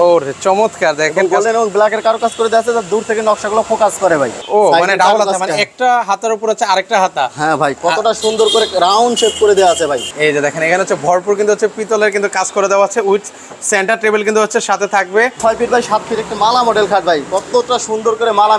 ওরে চমৎকার, দেখেন গোল্ডেন এবং ব্ল্যাকের কারুকাজ করে দেওয়া আছে, দূর থেকে নকশাগুলো ফোকাস করে ভাই। ও মানে ডাবল হাতা, মানে একটা হাতার উপর হচ্ছে আরেকটা হাতা। হ্যাঁ ভাই, কতটা সুন্দর করে রাউন্ড শেপ করে দেওয়া আছে ভাই। এই যে দেখেন এখানে হচ্ছে ভরপুর কিন্তু হচ্ছে পিতলের কিন্তু কাজ করে দেওয়া আছে, উইথ সেন্টার টেবিল কিন্তু হচ্ছে সাথে থাকবে। 6 ফিট বাই 7 ফিট একটা মালা মডেল খাট ভাই, কতটা সুন্দর করে মালা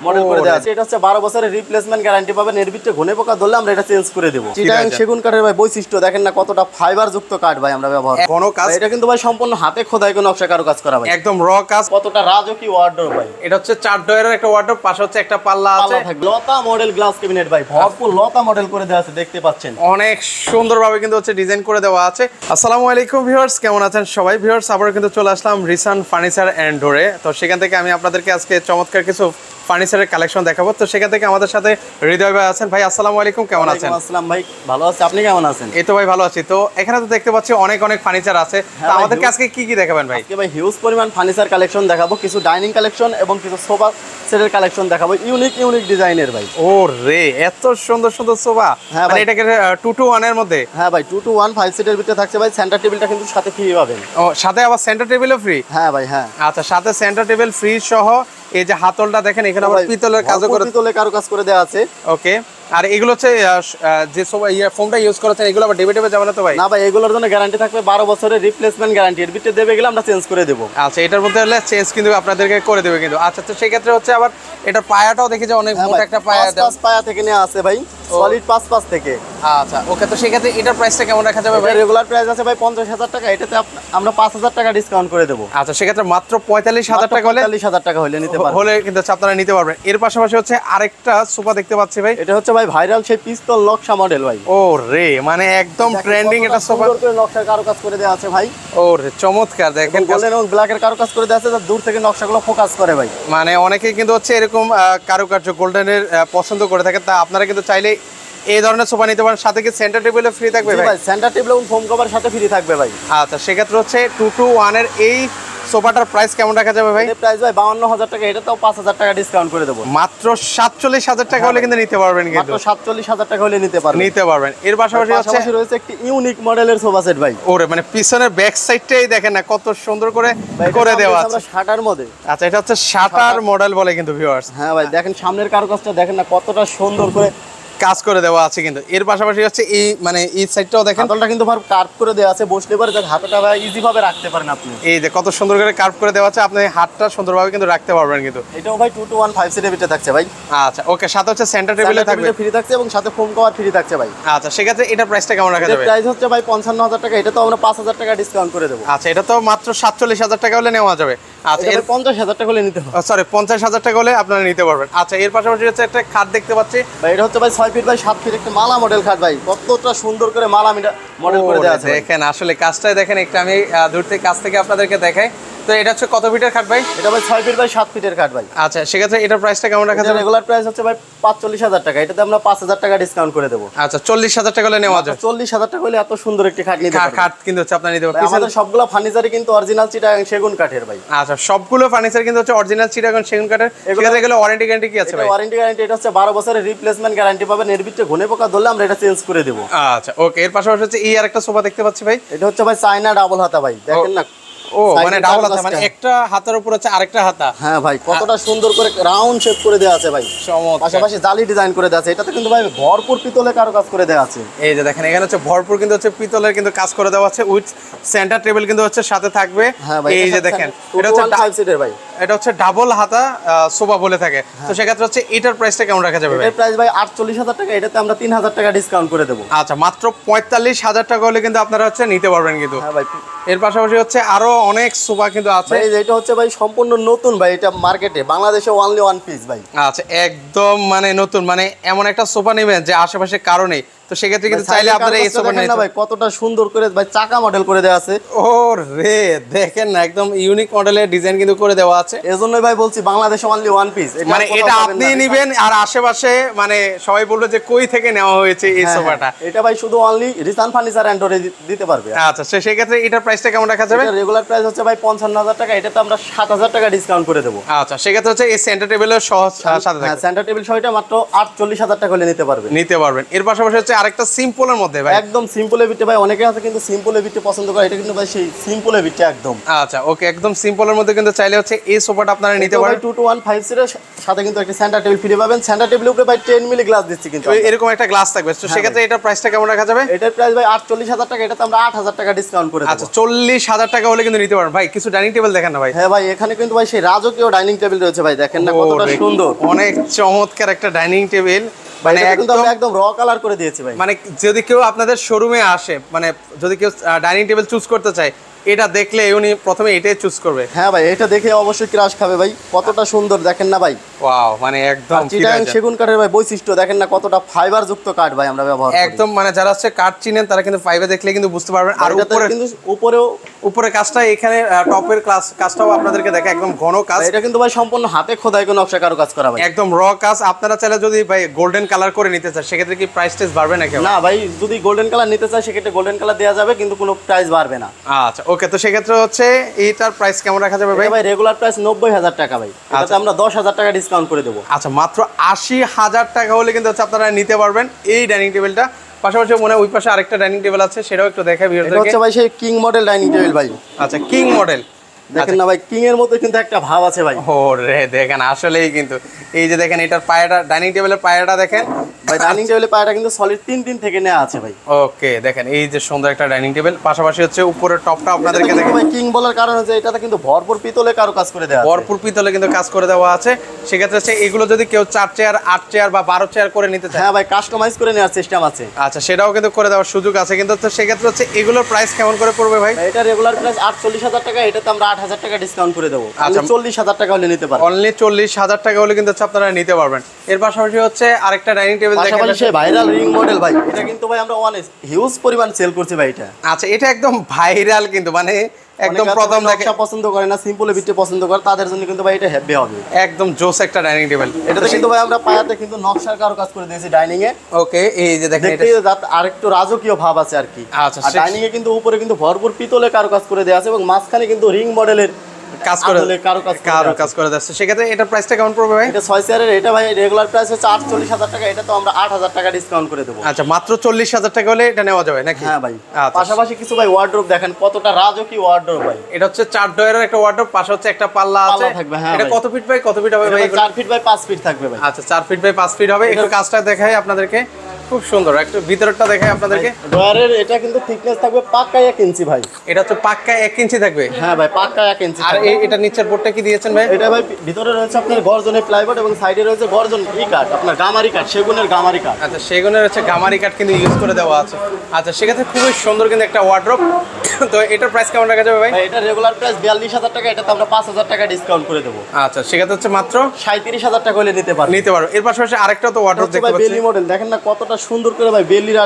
মডেল করে দেওয়া আছে। এটা হচ্ছে 12 বছরের রিপ্লেসমেন্ট গ্যারান্টি পাবেন। এর ভিতরে ঘনে পোকা ধরলে আমরা এটা চেঞ্জ করে দেব। চিটাগাং সেগুন কাঠের ভাই বৈশিষ্ট্য দেখেন না, কতটা ফাইবার যুক্ত কাঠ ভাই আমরা ব্যবহার করি। ঘন কাজ, এটা কিন্তু ভাই সম্পূর্ণ হাতে খোদাই করে নকশা কারুকাজ করা ভাই, একদম র কাজ। কতটা রাজকীয় ওয়ার্ডরোব ভাই। এটা হচ্ছে 4 ডয়ারের একটা ওয়ার্ডরোব, পাশে হচ্ছে একটা পাল্লা আছে। লতা মডেল গ্লাস ক্যাবিনেট ভাই, ভরপুর লতা মডেল করে দেওয়া আছে, দেখতে পাচ্ছেন অনেক সুন্দরভাবে কিন্তু হচ্ছে ডিজাইন করে দেওয়া আছে। আসসালামু আলাইকুম ভিউয়ার্স, কেমন আছেন সবাই? ভিউয়ার্স আবার কিন্তু চলে আসলাম রিসান ফার্নিচার এন্ড ডোরে। তো সেখান থেকে আমি আপনাদেরকে আজকে চমৎকার কিছু ফার্নিচারের কালেকশন দেখাবো। তো সেখান থেকে আমাদের সাথে হৃদয় ভাই আছেন। ভাই আসসালামু আলাইকুম, কেমন আছেন? আসসালাম ভাই, ভালো আছি, আপনি কেমন আছেন? এই তো ভাই ভালো আছি। তো এখানে তো দেখতে পাচ্ছি অনেক অনেক ফার্নিচার আছে, তো আমাদেরকে আজকে কি কি দেখাবেন ভাই? আজকে ভাই হিউজ পরিমাণ ফার্নিচার কালেকশন দেখাবো, কিছু ডাইনিং কালেকশন এবং কিছু সোফা সেটের কালেকশন দেখাবো, ইউনিক ডিজাইনের ভাই। ও রে, এত সুন্দর সুন্দর সোফা, মানে এটাকে 2 to 1 এর মধ্যে? হ্যাঁ ভাই, 2 to 1 5 সিটের ভিতরে থাকছে ভাই। সেন্টার টেবিলটা কিন্তু সাথে ফ্রি পাবেন। ও সাথে আবার সেন্টার টেবিলও ফ্রি? হ্যাঁ ভাই, হ্যাঁ। আচ্ছা, সাথে সেন্টার টেবিল ফ্রি সহ এই যে হাতলটা দেখেন, এখানে আবার পিতলের কাজও করে, পিতলের কারুকাজ করে দেওয়া আছে। ওকে। আর এগুলো হচ্ছে যে সোফা ফোমটা ইউজ করেছেন, এগুলো আবার ডেবে যাবে না তো ভাই? না ভাই, এগুলোর জন্য গ্যারান্টি থাকবে 12 বছরের রিপ্লেসমেন্ট গ্যারান্টি। এর ভিতরে দেবে গেলে আমরা চেঞ্জ করে দেব। আচ্ছা, এটার মধ্যে হলে চেঞ্জ কিন্তু আপনাদেরকে করে দেবে কিন্তু। আচ্ছা, তো সেই ক্ষেত্রে হচ্ছে আবার এটা পায়াটাও দেখি যে অনেক মোটা একটা পায়া, 5 পায়া থেকে নেওয়া আছে ভাই, সলিড 5 থেকে। আচ্ছা ওকে, তো সেই ক্ষেত্রে এটার প্রাইসটা কেমন রাখা যাবে ভাই? রেগুলার প্রাইস আছে ভাই 50,000 টাকা, এটাতে আমরা 5,000 টাকা ডিসকাউন্ট করে দেব। আচ্ছা, সেক্ষেত্রে মাত্র 45,000 টাকা হলে, 45,000 টাকা হলে নিতে পারবেন, হলে কিন্তু আপনারা নিতে পারবেন। এর পাশাপাশি হচ্ছে আরেকটা সোফা দেখতে পাচ্ছি ভাই, এটা হচ্ছে ভাই ভাইরাল সেই পিস্তল নকশা মডেল ভাই। ও রে, মানে একদম ট্রেন্ডিং এটা সোফা, সুন্দর করে নকশার কারুকাজ করে দেওয়া আছে ভাই। ও রে চমৎকার, দেখেন গোল্ডেন এবং ব্ল্যাকের কারুকাজ করে দেওয়া আছে, দূর থেকে নকশাগুলো ফোকাস করে ভাই। মানে অনেকেই কিন্তু হচ্ছে এরকম কারুকার্য গোল্ডেনের পছন্দ করে থাকে, তা আপনারা কিন্তু চাইলে এই ধরনের সোফা নিতে পারেন। সাথে কি সেন্টার টেবিলও ফ্রি থাকবে ভাই? সেন্টার টেবিল এবং ফোম কভার সাথে ফ্রি থাকবে ভাই। আচ্ছা, সেক্ষেত্রে হচ্ছে 2 to 1 এর এই সোফাটার প্রাইস কেমন রাখা যাবে ভাই? এর প্রাইস ভাই 52,000 টাকা, এটাতেও 5,000 টাকা ডিসকাউন্ট করে দেব। মাত্র 47,000 টাকা হলে কিন্তু নিতে পারবেন, কিন্তু মাত্র 47,000 টাকা হলে নিতে পারবেন। এর পাশাপাশি রয়েছে একটি ইউনিক মডেলের সোফা সেট ভাই। ওরে, মানে পিছনের ব্যাক সাইডটাই দেখেন না কত সুন্দর করে দেওয়া আছে। Shutter model. আচ্ছা, এটা হচ্ছে শাটার মডেল বলে কিন্তু ভিউয়ার্স। হ্যাঁ ভাই, দেখেন সামনের কারুকাজটা দেখেন না, কতটা সুন্দর করে কাজ করে দেওয়া আছে কিন্তু। এর পাশাপাশি হচ্ছে এই মানে এই সাইডটাও দেখেন, হাতলটা কিন্তু ভাবে কার্ভ করে দেওয়া আছে, বসলে পরে যাতে হাতটা ভাই ইজি ভাবে রাখতে পারেন আপনি। এই যে কত সুন্দর করে কার্ভ করে দেওয়া আছে, আপনি হাতটা সুন্দরভাবে কিন্তু রাখতে পারবেন কিন্তু। এটাও ভাই 2 to 1 5 সিটের ভিতরে থাকছে ভাই। আচ্ছা ওকে, সাথে হচ্ছে সেন্টার টেবিলে থাকবে, ফ্রি থাকছে এবং সাথে ফোম কভার ফ্রি থাকছে ভাই। আচ্ছা, সেক্ষেত্রে এটার প্রাইসটা কেমন রাখা যাবে? প্রাইস হচ্ছে ভাই 55,000 টাকা, এটা তো আমরা 5,000 টাকা ডিসকাউন্ট করে দেব। আচ্ছা, এটা তো মাত্র 47,000 টাকা হলে নেওয়া যাবে। আচ্ছা, এর 50,000 টাকা হলে নিতে পারবেন, সরি 50,000 টাকা হলে আপনারা নিতে পারবেন। আচ্ছা, এর পাশাপাশি হচ্ছে একটা খাট দেখতে পাচ্ছি ভাই, এটা হচ্ছে ভাই 6 ফিট বাই 7 ফিট একটা মালা মডেল খাট ভাই, কতটা সুন্দর করে মালা মডেল করে দেওয়া আছে। দেখেন আসলে কাজটাই দেখেন, একটা আমি দূর থেকে কাছ থেকে আপনাদেরকে দেখাই। তো এটা হচ্ছে কত ফিটের খাট ভাই? এটা ভাই 6 ফিট বাই 7 ফিটের খাট ভাট। আচ্ছা, সেক্ষেত্রে এটার প্রাইসটা কেমন রাখা যাবে? রেগুলার প্রাইস হচ্ছে ভাই 45,000 টাকা, এটাতে আমরা 5,000 টাকা ডিসকাউন্ট করে দেব। আচ্ছা, 40,000 টাকা হলে নেওয়া যায়। 40,000 টাকা হলে এত সুন্দর একটি খাট নিতে পারবেন। খাট কিন্তু হচ্ছে আপনারা নিতে পারবেন। আমাদের সবগুলো ফার্নিচারই কিন্তু অরিজিনাল চিটাগাং সেগুন কাঠের ভাই। আচ্ছা, সবগুলো ফার্নিচার কিন্তু হচ্ছে অরিজিনাল চিটাগাং সেগুন কাঠের। এগুলো গেলে ওয়ারেন্টি গ্যারান্টি কি আছে ভাই? ওয়ারেন্টি গ্যারান্টি এটা হচ্ছে 12 বছরের রিপ্লেসমেন্ট গ্যারান্টি পাবেন। এর ভিতরে ঘনে পোকা ধরলে আমরা এটা চেঞ্জ করে দেব। আচ্ছা ওকে, এর পাশাপাশি হচ্ছে এই আরেকটা সোফা দেখতে পাচ্ছি ভাই, এটা হচ্ছে ভাই চায়না ডাবল হাতা ভাই, দেখেন না। ও মানে ডাবল হাতা, মানে একটা হাতার উপর হচ্ছে আরেকটা হাতা। হ্যাঁ ভাই, কতটা সুন্দর করে রাউন্ড শেপ করে দেওয়া আছে ভাই, পাশাপাশি জালি ডিজাইন করে দেওয়া আছে। এটাতে কিন্তু ভাই ভরপুর পিতলের কারুকাজ করে দেওয়া আছে। এই যে দেখেন এখানে হচ্ছে ভরপুর কিন্তু হচ্ছে পিতলের কিন্তু কাজ করে দেওয়া আছে, উইথ সেন্টার টেবিল কিন্তু হচ্ছে সাথে থাকবে। এই যে দেখেন, এটা হচ্ছে 5 সিটের ভাই, এটা হচ্ছে ডাবল হাতা সোফা বলে থাকে। তো সেক্ষেত্রে হচ্ছে এটার প্রাইসটা কেমন রাখা যাবে ভাই? এর প্রাইস ভাই 48,000 টাকা, এটাতে আমরা 3,000 টাকা ডিসকাউন্ট করে দেব। আচ্ছা, মাত্র 45,000 টাকা হলে কিন্তু আপনারা হচ্ছে নিতে পারবেন কিন্তু। হ্যাঁ ভাই, এর পাশাপাশি হচ্ছে আরো অনেক সোফা কিন্তু আছে। এটা হচ্ছে ভাই সম্পূর্ণ নতুন ভাই, এটা মার্কেটে বাংলাদেশে অনলি ওয়ান পিস ভাই। আচ্ছা, একদম মানে নতুন, মানে এমন একটা সোফা নেবেন যে আশেপাশে কারো নেই। তো সেক্ষেত্রে কিন্তু চাইলে আপনারা এই সোফা নিতে ভাই, কতটা সুন্দর করে ভাই চাকা মডেল করে দেওয়া আছে। ও রে, দেখেন না একদম ইউনিক মডেলের ডিজাইন কিন্তু করে দেওয়া আছে। এজন্যই ভাই বলছি বাংলাদেশে অনলি ওয়ান পিস, মানে এটা আপনি নেবেন আর আশেপাশে মানে সবাই বলবে যে কই থেকে নেওয়া হয়েছে এই সোফাটা। এটা ভাই শুধু অনলি রিসান ফার্নিচার এন্ড ডোরে দিতে পারবে। আচ্ছা, সেই ক্ষেত্রে এটার প্রাইসটা কেমন রাখা যাবে? রেগুলার প্রাইস হচ্ছে ভাই 55,000 টাকা, এটাতে আমরা 7,000 টাকা ডিসকাউন্ট করে দেব। আচ্ছা, সেই ক্ষেত্রে হচ্ছে এই সেন্টার টেবিলের সহ সাথে হ্যাঁ, সেন্টার টেবিল সহটা মাত্র 48,000 টাকা হলে নিতে পারবেন। এর পাশাপাশি হচ্ছে আরেকটা সিম্পলের মধ্যে ভাই, একদম সিম্পলের ভিতরে ভাই। অনেকে আছে কিন্তু সিম্পলের ভিতরে পছন্দ করে, এটা কিন্তু ভাই সেই সিম্পলের ভিতরে একদম। আচ্ছা ওকে, একদম সিম্পলের মধ্যে কিন্তু চাইলে হচ্ছে এই সোফাটা আপনারা নিতে পারেন। 2215 এর সাথে কিন্তু একটা সেন্টার টেবিল ফ্রি পাবেন। সেন্টার টেবিলের উপরে ভাই 10 মিলি গ্লাস দিচ্ছি কিন্তু এরকম একটা গ্লাস থাকবে। তো সেক্ষেত্রে এটার প্রাইসটা কেমন রাখা যাবে? এটার প্রাইস ভাই 48000 টাকা, এটাতে আমরা 8000 টাকা ডিসকাউন্ট করে দেব। আচ্ছা 40000 টাকা হলে কিন্তু নিতে পারেন ভাই। কিছু ডাইনিং টেবিল দেখেন না ভাই। হ্যাঁ ভাই, এখানে কিন্তু ভাই সেই রাজকীয় ডাইনিং টেবিল রয়েছে ভাই, দেখেন না কতটা সুন্দর, অনেক চমৎকার একটা ডাইনিং টেবিল। মানে একদম র কালার করে দিয়েছে ভাই। মানে যদি কেউ আপনাদের শোরুমে আসে, মানে যদি কেউ ডাইনিং টেবিল চুজ করতে চায়, এটা দেখলে উনি প্রথমে এটাই চুজ করবে। হ্যাঁ ভাই, এটা দেখে অবশ্যই ক্রাশ খাবে ভাই, কতটা সুন্দর দেখেন না ভাই। ওয়াও, মানে একদম চিটাগাং সেগুন কাঠের ভাই বৈশিষ্ট্য দেখেন না কতটা ফাইবার যুক্ত কাঠ ভাই আমরা ব্যবহার করি। একদম মানে যারা হচ্ছে কাঠ চিনেন তারা কিন্তু ফাইবার দেখলে কিন্তু বুঝতে পারবেন। আর উপরে কিন্তু উপরে কাজটা, এখানে টপের কাজটাও আপনাদেরকে দেখে একদম ঘন কাজ। এটা কিন্তু ভাই সম্পূর্ণ হাতে খোদাই কোনো নকশা কারো কাজ করা ভাই, একদম র কাজ। আপনারা চাইলে যদি ভাই গোল্ডেন কালার করে নিতে চান সেক্ষেত্রে কি প্রাইস টেস বাড়বে নাকি? না ভাই, যদি গোল্ডেন কালার নিতে চায় সেক্ষেত্রে গোল্ডেন কালার দেওয়া যাবে, কিন্তু কোনো প্রাইস বাড়বে না। আচ্ছা ওকে, তো সেক্ষেত্রে হচ্ছে এইটার প্রাইস কেমন রাখা যাবে ভাই? ভাই রেগুলার প্রাইস 90000 টাকা ভাই, এটাতে আমরা 10000 টাকা ডিসকাউন্ট করে দেবো। আচ্ছা, মাত্র 80000 টাকা হলে কিন্তু হচ্ছে আপনারা নিতে পারবেন এই ডাইনিং টেবিলটা। পাশাপাশি মনে হয় ওই পাশে আরেকটা ডাইনিং টেবিল আছে, সেটাও একটু দেখাই ভিউয়ারদেরকে। এটা হচ্ছে ভাই সেই কিং মডেল ডাইনিং টেবিল ভাই। আচ্ছা, কিং মডেল দেখেন না ভাই, কিং এর মতো কিন্তু একটা ভাব আছে ভাই। ওরে দেখেন, আসলেই কিন্তু এই যে দেখেন এটার পায়াটা, ডাইনিং টেবিলের পায়াটা দেখেন ভাই, ডাইনিং টেবিলের পায়াটা কিন্তু সলিড 3 দিন থেকে নেওয়া আছে ভাই। ওকে, দেখেন এই যে সুন্দর একটা ডাইনিং টেবিল। পাশাপাশি হচ্ছে উপরের টপটা আপনাদেরকে দেখেন ভাই, কিং বলার কারণ হচ্ছে এটাতে কিন্তু ভরপুর পিতলে কারো কাজ করে দেওয়া আছে। ভরপুর পিতলে কিন্তু কাজ করে দেওয়া আছে। সেক্ষেত্রে হচ্ছে এগুলো যদি কেউ 4 চেয়ার, 8 চেয়ার বা 12 চেয়ার করে নিতে চায়, হ্যাঁ ভাই, কাস্টমাইজ করে নেওয়ার সিস্টেম আছে। আচ্ছা, সেটাও কিন্তু করে দেওয়ার সুযোগ আছে। কিন্তু তো সেক্ষেত্রে হচ্ছে এগুলোর প্রাইস কেমন করে পড়বে ভাই? এটা রেগুলার প্রাইস 48000 টাকা, এটাতে আমরা 8000 টাকা ডিসকাউন্ট করে দেবো। আচ্ছা, 40000 টাকা হলে নিতে পারবেন। অনলি 40000 টাকা হলে কিন্তু হচ্ছে আপনারা নিতে পারবেন। এর পাশাপাশি হচ্ছে আরেকটা ডাইনিং টেবিল দেখেন, পাশাপাশি সেই ভাইরাল রিং মডেল ভাই, এটা কিন্তু ভাই আমরা হিউজ পরিমাণ সেল করছি ভাই এটা। আচ্ছা, এটা একদম ভাইরাল কিন্তু, মানে একদম প্রথম নকশা পছন্দ করে না, সিম্পল ভিতরে পছন্দ করে, তাদের জন্য কিন্তু ভাই এটা হেভি হবে। একদম জোস একটা ডাইনিং টেবিল। এটাতে কিন্তু ভাই আমরা পায়াতে কিন্তু নকশার কারো কাজ করে দিয়েছি ডাইনিং এ। ওকে, এই যে দেখেন এটা দেখতে আরেকটু রাজকীয় ভাব আছে আর কি। আচ্ছা, আর ডাইনিং এ কিন্তু উপরে কিন্তু ভরপুর পিতলে কারো কাজ করে দেওয়া আছে, এবং মাঝখানে কিন্তু রিং মডেলের কাজ করে কারো কাজ করে যাচ্ছে। সেক্ষেত্রে এটা প্রাইসটা কেমন পড়বে ভাই? এটা 6 চেয়ারের, এটা ভাই রেগুলার প্রাইস হচ্ছে 48000 টাকা, এটা তো আমরা 8000 টাকা ডিসকাউন্ট করে দেবো। আচ্ছা, মাত্র 40000 টাকা হলে এটা নেওয়া যাবে নাকি? হ্যাঁ ভাই। আচ্ছা, পাশাপাশি কিছু ভাই ওয়ার্ড্রোব দেখেন কতটা রাজকীয় ওয়ার্ড্রোব ভাই। এটা হচ্ছে 4 ডয়ারের একটা ওয়ার্ডরোব, পাশে হচ্ছে একটা পাল্লা আছে। থাকবে, হ্যাঁ। এটা কত ফিট বাই কত ফিট হবে ভাই? 4 ফিট বাই 5 ফিট থাকবে ভাই। আচ্ছা, 4 ফিট বাই 5 ফিট হবে। একটু কাজটা দেখাই আপনাদেরকে, খুব সুন্দর। একটু ভিতরটা দেখাই আপনাদেরকে। ডয়ারের এটা কিন্তু থিকনেস থাকবে পাক্কা 1 ইঞ্চি ভাই। এটা হচ্ছে পাক্কা 1 ইঞ্চি থাকবে। হ্যাঁ ভাই, পাক্কা 1 ইঞ্চি। আর এটা নিচের বোর্ডটা কি দিয়েছেন ভাই? এটা ভাই ভিতরে রয়েছে আপনার গর্জনের প্লাইবোর্ড, এবং সাইডে রয়েছে গর্জন কাঠ, আপনার গামারি কাঠ, সেগুনের গামারি কাঠ। আচ্ছা, সেগুনের হচ্ছে গামারি কাঠ কিন্তু ইউজ করে দেওয়া আছে। আচ্ছা, সেক্ষেত্রে খুবই সুন্দর কিন্তু একটা ওয়ার্ডরোব। তো এটার প্রাইস কেমন রাখা যাবে ভাই? এটা রেগুলার প্রাইস 42000 টাকা, এটাতে আমরা 5000 টাকা ডিসকাউন্ট করে দেবো। আচ্ছা, সেক্ষেত্রে হচ্ছে মাত্র 37000 টাকা হলে নিতে পারবেন। এর পাশাপাশি আরেকটা তো ওয়ার্ডরোব দেখতে পাচ্ছি বেলি মডেল, দেখেন না কতটা সুন্দর করে ভাই বেলির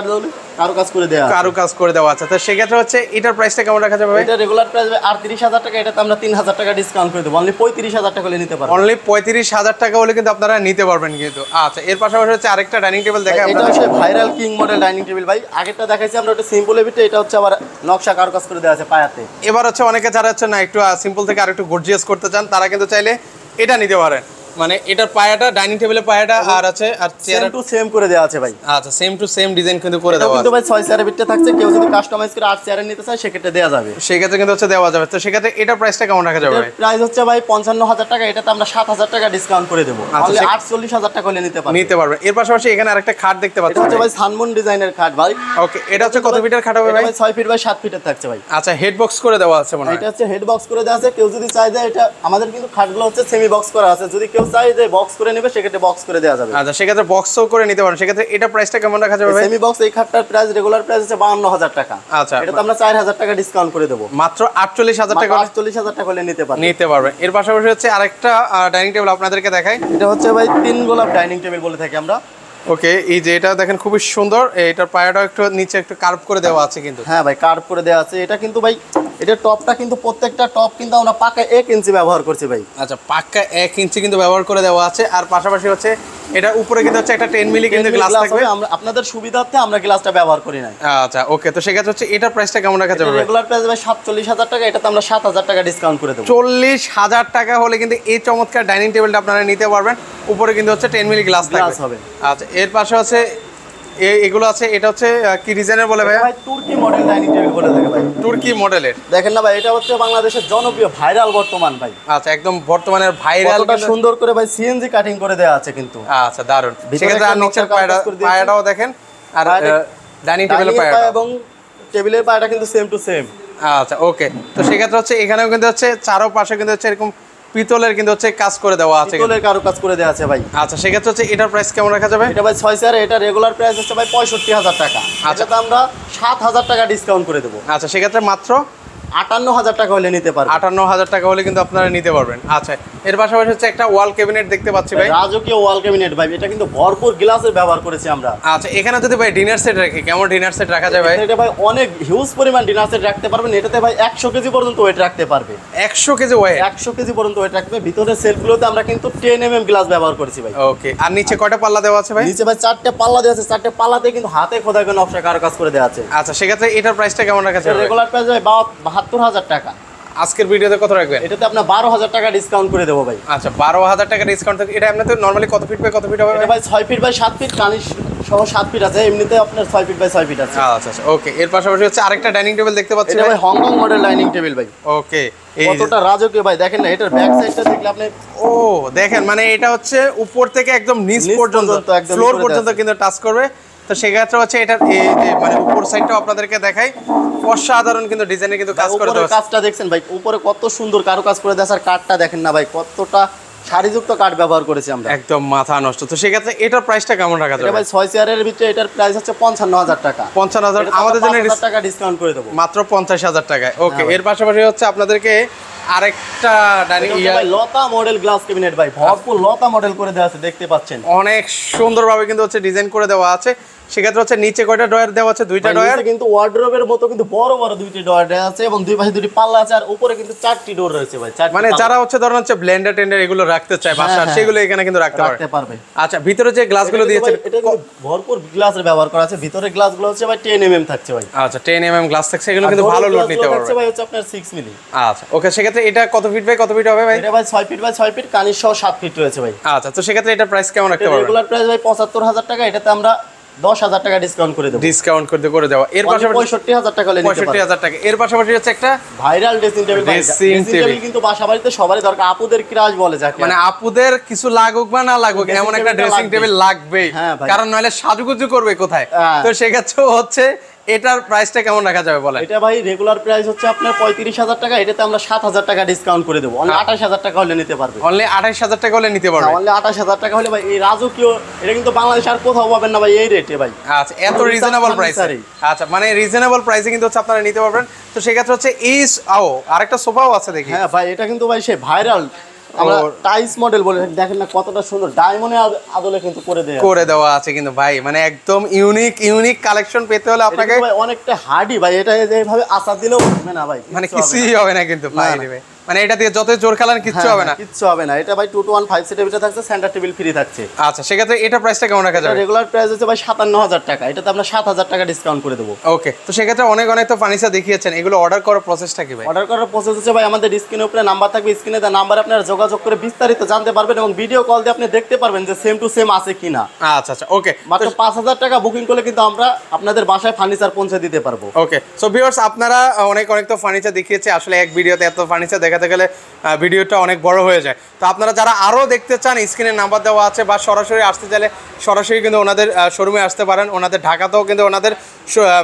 কারো কাজ করে দেওয়া, কারো কাজ করে দেওয়া আছে। তো সেক্ষেত্রে হচ্ছে এটার প্রাইসটা কেমন রাখা যাবে ভাই? এটা রেগুলার প্রাইস 38000 টাকা, এটাতে আমরা 3000 টাকা ডিসকাউন্ট করে দেবো। অনলি 35000 টাকা হলে নিতে পারবেন। অনলি 35000 টাকা হলে কিন্তু আপনারা নিতে পারবেন কিন্তু। আচ্ছা, এর পাশাপাশি হচ্ছে আরেকটা ডাইনিং টেবিল দেখা। এটা হচ্ছে viral king model dining table ভাই। আগেরটা দেখাইছি আমরা ওটা সিম্পলের ভিতরে, এটা হচ্ছে আবার নকশা কারো কাজ করে দেওয়া আছে পায়াতে। এবার হচ্ছে অনেকে যারা হচ্ছে না একটু সিম্পল থেকে আর একটু গর্জিয়াস করতে চান, তারা কিন্তু চাইলে এটা নিতে পারেন। মানে এটার পায়াটা, ডাইনিং টেবিলের পায়াটা আর আছে, আর চেয়ার টু সেম করে দেওয়া আছে ভাই। আচ্ছা, সেম টু সেম ডিজাইন কিন্তু করে দেওয়া আছে। কিন্তু ভাই 6 চেয়ারের ভিতরে থাকছে, কেউ যদি কাস্টমাইজ করে 8 চেয়ারে নিতে চায় সেক্ষেত্রে দেওয়া যাবে। সেক্ষেত্রে কিন্তু হচ্ছে দেওয়া যাবে। তো সেক্ষেত্রে এটার প্রাইসটা কেমন রাখা যাবে ভাই? প্রাইস হচ্ছে ভাই 55000 টাকা, এটাতে আমরা 7000 টাকা ডিসকাউন্ট করে দেবো। অনলি 48000 টাকা হলে নিতে পারবেন। এর পাশাপাশি এখানে আরেকটা খাট দেখতে পাচ্ছি। এটা হচ্ছে ভাই সানমুন ডিজাইনের খাট ভাই। ওকে, এটা হচ্ছে কত ফিটের খাট হবে ভাই? 6 ফিট বাই 7 ফিটের থাকছে ভাই। আচ্ছা, হেড বক্স করে দেওয়া আছে মনে হয়। এটা হচ্ছে হেড বক্স করে দেওয়া আছে, কেউ যদি চায় যে এটা, আমাদের কিন্তু খাটগুলো হচ্ছে সেমি বক্স করা আছে, যদি কেউ চায় যে বক্স করে নেবে সেক্ষেত্রে বক্স করে দেওয়া যাবে। আচ্ছা, সেক্ষেত্রে বক্সও করে নিতে পারেন। সেক্ষেত্রে এটা প্রাইসটা কেমন রাখা যাবে ভাই? সেমি বক্স এই খাটটার প্রাইস রেগুলার প্রাইস হচ্ছে 52000 টাকা। আচ্ছা, এটাতে আমরা 4000 টাকা ডিসকাউন্ট করে দেবো। মাত্র 48000 টাকা 48000 টাকা হলে নিতে পারবেন। এর পাশাপাশি হচ্ছে আরেকটা ডাইনিং টেবিল আপনাদেরকে দেখাই। এটা হচ্ছে ভাই 3 গোলাপ ডাইনিং টেবিল বলে থাকি আমরা। ওকে, এই যে এটা দেখেন খুবই সুন্দর। এটার পায়াটাও একটু নিচে একটু কার্ভ করে দেওয়া আছে কিন্তু। হ্যাঁ ভাই, কার্ভ করে দেওয়া আছে। এটা কিন্তু ভাই, এটা টপটা কিন্তু প্রত্যেকটা টপ কিন্তু আমরা পাকা 1 ইঞ্চি ব্যবহার করছি ভাই। আচ্ছা, পাক্কা 1 ইঞ্চি কিন্তু ব্যবহার করে দেওয়া আছে। আর পাশাপাশি হচ্ছে এটা উপরে কিন্তু হচ্ছে একটা 10 মিলি কিন্তু গ্লাস থাকবে। আমরা আপনাদের সুবিধার্থে আমরা গ্লাসটা ব্যবহার করি না। আচ্ছা, ওকে, তো সেক্ষেত্রে হচ্ছে এটার প্রাইসটা কেমন রাখা যাবে? রেগুলার প্রাইস ভাই 47000 টাকা, এটাতে আমরা 7000 টাকা ডিসকাউন্ট করে দেব। 40000 টাকা হলে কিন্তু এই চমৎকার ডাইনিং টেবিলটা আপনারা নিতে পারবেন। উপরে কিন্তু হচ্ছে 10 মিলি গ্লাস থাকবে। হবে। আচ্ছা, এর পাশে হচ্ছে এগুলো আছে, এটা হচ্ছে কি ডিজাইনের বলে ভাই? ভাই তুর্কি মডেল ডাইনিং টেবিল বলে থাকে ভাই। তুর্কি মডেলের দেখেন না ভাই, এটা হচ্ছে বাংলাদেশের জনপ্রিয় ভাইরাল বর্তমান ভাই। আচ্ছা, একদম বর্তমানের ভাইরাল। কতটা সুন্দর করে ভাই সিএনজি কাটিং করে দেওয়া আছে কিন্তু। আচ্ছা, দারুন। সেক্ষেত্রে আর নিচের পায়াটাও দেখেন, আর ডাইনিং টেবিলের পায়া এবং টেবিলের পায়াটা কিন্তু সেম টু সেম। আচ্ছা, ওকে। তো সেক্ষেত্রে হচ্ছে এখানেও কিন্তু হচ্ছে চারোপাশে কিন্তু হচ্ছে এরকম পিতলের কিন্তু হচ্ছে কাজ করে দেওয়া আছে, পিতলের কারুকাজ করে দেওয়া আছে ভাই। আচ্ছা, সেক্ষেত্রে হচ্ছে এটার প্রাইস কেমন রাখা যাবে? এটা ভাই 6 চেয়ার, এটা রেগুলার প্রাইস হচ্ছে ভাই 65,000 টাকা। আচ্ছা, তো আমরা 7,000 টাকা ডিসকাউন্ট করে দেবো। আচ্ছা, সেক্ষেত্রে মাত্র 58,000 টাকা হলে নিতে পারবেন। 58,000 টাকা হলে কিন্তু আপনারা নিতে পারবেন। আচ্ছা, এর পাশাপাশি হচ্ছে একটা ওয়াল ক্যাবিনেট দেখতে পাচ্ছি ভাই, রাজকীয় ওয়াল ক্যাবিনেট ভাই। এটা কিন্তু ভরপুর গ্লাসের ব্যবহার করেছি আমরা। আচ্ছা, এখানে যদি ভাই ডিনার সেট রাখি, কেমন ডিনার সেট রাখা যায় ভাই? এটা ভাই অনেক হিউজ পরিমাণ ডিনার সেট রাখতে পারবেন। এটাতে ভাই 100 কেজি পর্যন্ত ওয়েট রাখতে পারবে। 100 কেজি ওয়েট? 100 কেজি পর্যন্ত ওয়েট রাখবে। ভিতরের সেলফগুলোতে আমরা কিন্তু 10 mm গ্লাস ব্যবহার করেছি ভাই। ওকে। আর নিচে কয়টা পাল্লা দেওয়া আছে ভাই? নিচে ভাই 4টে পাল্লা দেওয়া আছে। 4টে পাল্লাতে কিন্তু হাতে খোদাই করে নকশা কারুকাজ করে দেওয়া আছে। আচ্ছা, সেক্ষেত্রে এটার প্রাইসটা কেমন রাখা যাবে? রেগুলার প্রাইস ভাই 72,000 টাকা। আজকের ভিডিওতে কত রাখবেন? এটাতে আপনার 12,000 টাকা ডিসকাউন্ট করে দেবো ভাই। আচ্ছা, 12,000 টাকা ডিসকাউন্ট থাকে। এটা এমনিতে নরমালি কত ফিট বাই কত ফিট হবে? এটা ভাই 6 ফিট বাই 7 ফিট, কানিশ সহ 7 ফিট আছে। এমনিতে আপনার 6 ফিট বাই 6 ফিট আছে। আচ্ছা, আচ্ছা, ওকে। এর পাশাপাশি হচ্ছে আরেকটা ডাইনিং টেবিল দেখতে পাচ্ছি এটা ভাই হংকং মডেল ডাইনিং টেবিল ভাই। ওকে। কতটা রাজকীয় ভাই, দেখেন না এটার ব্যাক সাইডটা দেখলে আপনি। ও দেখেন, মানে এটা হচ্ছে উপর থেকে একদম নিচ পর্যন্ত, ফ্লোর পর্যন্ত কিন্তু টাচ করবে। তো সেক্ষেত্রে হচ্ছে এটার এই যে মানে উপর সাইডটাও আপনাদেরকে দেখাই, অসাধারণ কিন্তু ডিজাইনে কিন্তু কাজ করে দেওয়া আছে। কাজটা দেখছেন ভাই, উপরে কত সুন্দর কারুকাজ করে দেওয়া আছে। আর কাঠটা দেখেন না ভাই, কতটা সারিযুক্ত কাঠ ব্যবহার করেছি আমরা, একদম মাথা নষ্ট। তো সেক্ষেত্রে এটার প্রাইসটা কেমন রাখা যাবে? এটা ভাই 6 চেয়ারের ভিতরে এটার প্রাইস হচ্ছে 55,000 টাকা। 55,000 আমাদের জন্য 5,000 টাকা ডিসকাউন্ট করে দেবো, মাত্র 50,000 টাকায়। ওকে। এর পাশাপাশি হচ্ছে আপনাদেরকে আরেকটা ডাইনিং ভাই লতা মডেল গ্লাস ক্যাবিনেট ভাই, ভরপুর লতা মডেল করে দেওয়া আছে, দেখতে পাচ্ছেন অনেক সুন্দরভাবে কিন্তু হচ্ছে ডিজাইন করে দেওয়া আছে। সেক্ষেত্রে হচ্ছে নিচে কয়টা ডয়ার দেওয়া আছে? 2টা ডয়ার কিন্তু ওয়ার্ডরোবের মতো কিন্তু বড় বড় 2টি ডয়ার দেওয়া আছে এবং দুই পাশে 2টি পাল্লা আছে। আর উপরে কিন্তু 4টি ডোর রয়েছে ভাই। মানে যারা হচ্ছে ধরুন হচ্ছে ব্লেন্ডার টেন্ডার এগুলো রাখতে চায় বাসায়, সেগুলো এখানে কিন্তু রাখতে পারবে। আচ্ছা, ভিতরে যে গ্লাসগুলো দিয়েছে এটা কিন্তু ভরপুর গ্লাসের ব্যবহার করা আছে। ভিতরে গ্লাসগুলো হচ্ছে ভাই 10 mm থাকছে ভাই। আচ্ছা, 10 mm গ্লাস থাকছে, এগুলো কিন্তু ভালো লোড নিতে পারবে ভাই। হচ্ছে আপনার 6 মিলি। আচ্ছা, ওকে। সেক্ষেত্রে এটা কত ফিট বাই কত ফিট হবে ভাই? এটা ভাই 6 ফিট বাই 6 ফিট, কানিশ সহ 7 ফিট রয়েছে ভাই। আচ্ছা, তো সেক্ষেত্রে এটা প্রাইস কেমন রাখতে পারবেন? রেগুলার প্রাইস ভাই 75,000 টাকা। এটাতে আমরা 10,000 টাকা ডিসকাউন্ট করে দেব। ডিসকাউন্ট করে দেওয়া। এর পাশাপাশি 65,000 টাকা হলে নিতে পারবেন। 65,000 টাকা। এর পাশাপাশি হচ্ছে একটা viral dressing table. Dressing table কিন্তু বাসা বাড়িতে সবারই দরকার, আপুদের ক্রাশ বলে যাকে। মানে আপুদের কিছু লাগুক বা না লাগুক, এমন একটা ড্রেসিং টেবিল লাগবেই, কারণ নইলে সাজুগুজু করবে কোথায়? তো সেক্ষেত্রে হচ্ছে এটার প্রাইসটা কেমন রাখা যাবে বলেন? এটা ভাই রেগুলার প্রাইস হচ্ছে আপনার 35,000 টাকা। এটাতে আমরা 7,000 টাকা ডিসকাউন্ট করে দেবো। অনলি 28,000 টাকা হলে নিতে পারবে। অনলি 28,000 টাকা হলে নিতে পারবে। অনলি 28,000 টাকা হলে ভাই এই রাজকীয়, এটা কিন্তু বাংলাদেশে আর কোথাও পাবেন না ভাই এই রেটে ভাই। আচ্ছা, এত রিজনেবল প্রাইস। আচ্ছা, মানে রিজনেবল প্রাইসে কিন্তু হচ্ছে আপনারা নিতে পারবেন। তো সেক্ষেত্রে হচ্ছে এই আরেকটা সোফাও আছে দেখি। হ্যাঁ ভাই, এটা কিন্তু ভাই সে ভাইরাল আমরা টাইস মডেল বলে, দেখেন না কতটা সুন্দর ডায়মন্ডের আদলে কিন্তু করে দেওয়া আছে কিন্তু ভাই, মানে একদম ইউনিক কালেকশন পেতে হলে আপনাকে ভাই অনেকটা হার্ডি ভাই। এটা এইভাবে আশা দিলেও হবে না ভাই, মানে কিছুই হবে না কিন্তু ভাই। মানে এটা দিয়ে যতই জোর খেলান কিচ্ছু হবে না, কিচ্ছু হবে না। এটা ভাই 2 to 1 5 সিটের ভিতরে থাকছে, সেন্টার টেবিল ফ্রি থাকছে। আচ্ছা, সেক্ষেত্রে এটা প্রাইসটা কেমন রাখা যাবে? রেগুলার প্রাইস হচ্ছে ভাই 57,000 টাকা। এটাতে আমরা 7,000 টাকা ডিসকাউন্ট করে দেবো। ওকে। তো সেক্ষেত্রে অনেক তো ফার্নিচার দেখিয়েছেন, এগুলো অর্ডার করার প্রসেসটা কি ভাই? অর্ডার করার প্রসেস হচ্ছে ভাই আমাদের স্ক্রিনের উপরে নাম্বার থাকবে, স্ক্রিনে দেওয়া নাম্বারে আপনারা যোগাযোগ করে বিস্তারিত জানতে পারবেন এবং ভিডিও কল দিয়ে আপনি দেখতে পারবেন যে সেম টু সেম আছে কিনা। আচ্ছা, ওকে। মাত্র 5,000 টাকা বুকিং করলে কিন্তু আমরা আপনাদের বাসায় ফার্নিচার পৌঁছে দিতে পারবো। ওকে। সো ভিউয়ার্স, আপনারা অনেক তো ফার্নিচার দেখিয়েছে। আসলে এক ভিডিওতে এত ফার্নিচার দেখাতে গেলে ভিডিওটা অনেক বড় হয়ে যায়। তো আপনারা যারা আরও দেখতে চান, স্ক্রিনে নাম্বার দেওয়া আছে, বা সরাসরি আসতে চাইলে সরাসরি কিন্তু ওনাদের শোরুমে আসতে পারেন। ওনাদের ঢাকাতেও কিন্তু ওনাদের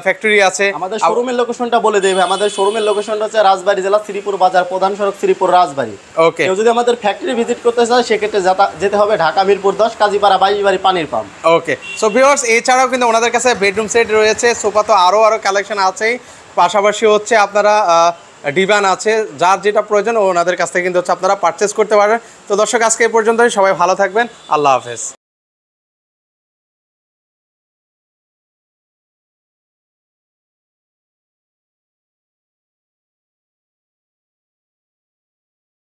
ফ্যাক্টরি আছে। আমাদের শোরুমের লোকেশনটা বলে দেবে। আমাদের শোরুমের লোকেশনটা হচ্ছে রাজবাড়ী জেলা, শ্রীপুর বাজার, প্রধান সড়ক, শ্রীপুর রাজবাড়ী। ওকে। কেউ যদি আমাদের ফ্যাক্টরি ভিজিট করতে চায় সেক্ষেত্রে যেতে হবে ঢাকা মিরপুর 10 কাজীপাড়া বাইশবাড়ি পানির পাম্প। ওকে। সো ভিউয়ার্স, এছাড়াও কিন্তু ওনাদের কাছে বেডরুম সেট রয়েছে, সোফা তো আরও কালেকশন আছেই। পাশাপাশি হচ্ছে আপনারা ডিভান আছে, যার যেটা প্রয়োজন ওনাদের কাছ থেকে কিন্তু হচ্ছে আপনারা পারচেস করতে পারবেন। তো দর্শক, আজকে এই পর্যন্তই। সবাই ভালো থাকবেন। আল্লাহ হাফেজ।